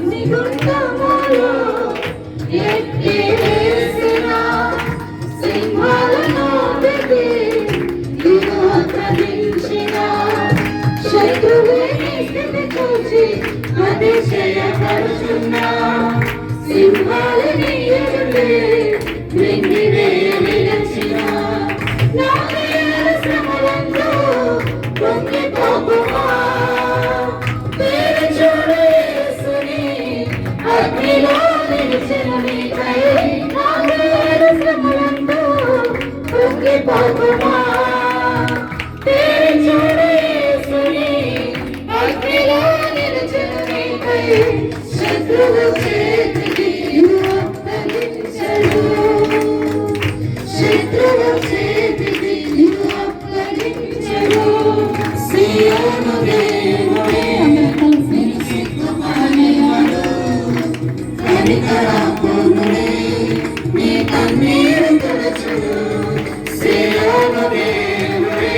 అగ్నిగుండములో ఎత్తివేసిన సింహాలను విధించిన శత్రువుని స్థితి చూసి అతిశయపరుచున్న సింహాలని ఎదుటే నిలిచిన నా శ్రమలందు పొంగిపోకుమా చూడు యేసుని అగ్నిలో నిలిచిన నీకై నా శ్రమలందు పొంగిపోకుమా చూడు యేసుని అగ్నిలో నిలిచిన నీకై శత్రువు చేతికి అప్పగించడు శత్రువు చేతికి అప్పగించడు సియోను దేవుడే సిగ్గుపడనివాడు కనికరపూర్ణుడే నీ కన్నీరు తుడుచుడు సియోను దేవుడే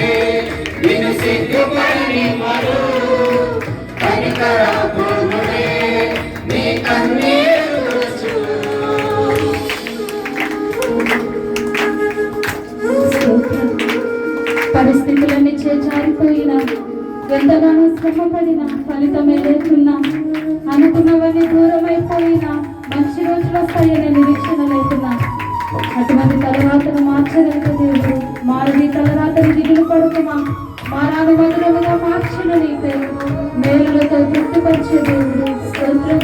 నిన్ను సిగ్గుపడనివాడు కనికరపూర్ణుడే నీ కన్నీరు తుడుచుడు. పరిస్థితులన్నీ చేజారిపోయినా ఎంతగానో శ్రమపడినా ఫలితమే లేకున్నా అనుకున్నవన్నీ దూరమైపోయినా మంచి రోజులు వస్తాయనే నిరీక్షణ లేకున్నా అటువంటి తలరాతను మార్చగలిగే దేవుడు మారుని తలరాతను దిగులు పడుకుమా మారాను మధురముగా మార్చిన నీ పేరు మేలులతో తృప్తిపరిచే దేవుడు స్తోత్రం.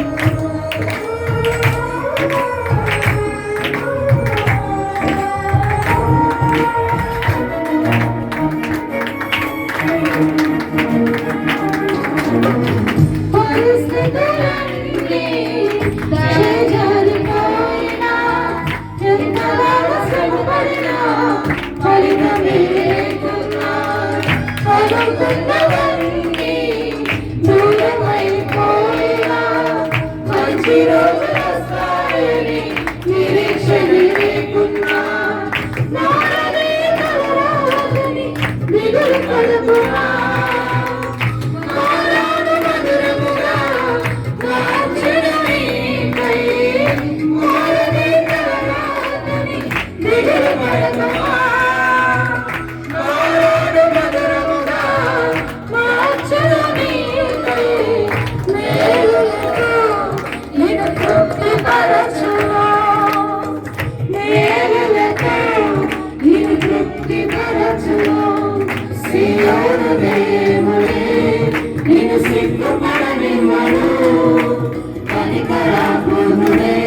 మంచి రోజులు వస్తాయని నిరీక్షణ లేకున్నా దిగులు పడుకున్నా మధురముగా మార్చిన నీకై దిగులు పడుకున్నా మధురముగా మార్చిన నీకై నిన్ను తృప్తిపరచును మేలులతో నిన్ను తృప్తిపరచును సియోను దేవుడే నిన్ను సిగ్గుపడనివ్వడు కనికరపూర్ణుడే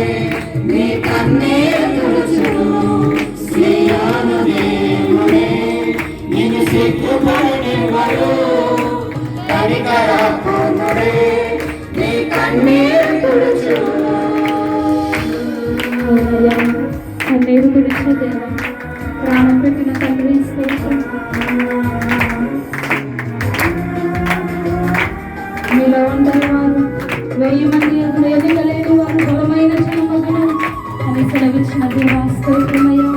నీ కన్నీరు తుడుచును సియోను దేవుడే నిన్ను సిగ్గుపడనివ్వడు కనికరపూర్ణుడే నీ కన్నీరు తుడుచును. కన్నీరు తుడిచే దేవా ప్రాణం పెట్టిన తండ్రి స్తోత్రం. మీలో ఉంటారు వారు 1000 మంది ఎదుట లేని వారు బలమైన జనమగును అని సెలవిచ్చిన దేవా స్తోత్రమయ్యా.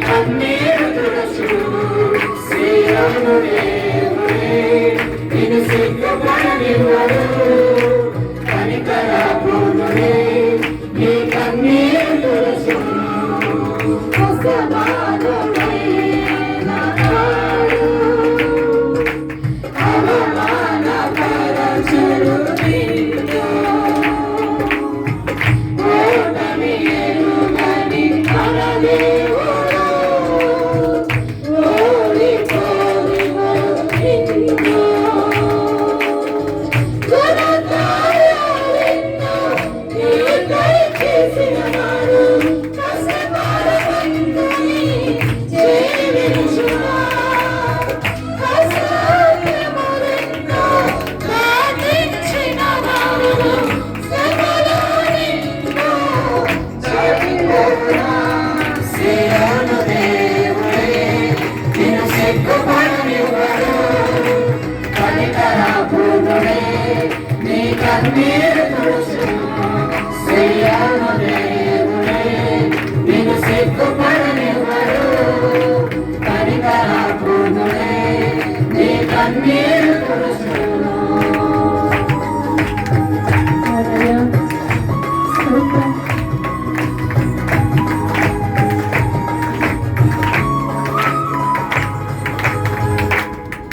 కన్నీరు తుడుచు కన్నీరు తుడుచును. హల్లెలూయా. స్తోత్రం.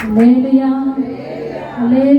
హల్లెలూయా. హల్లెలూయా.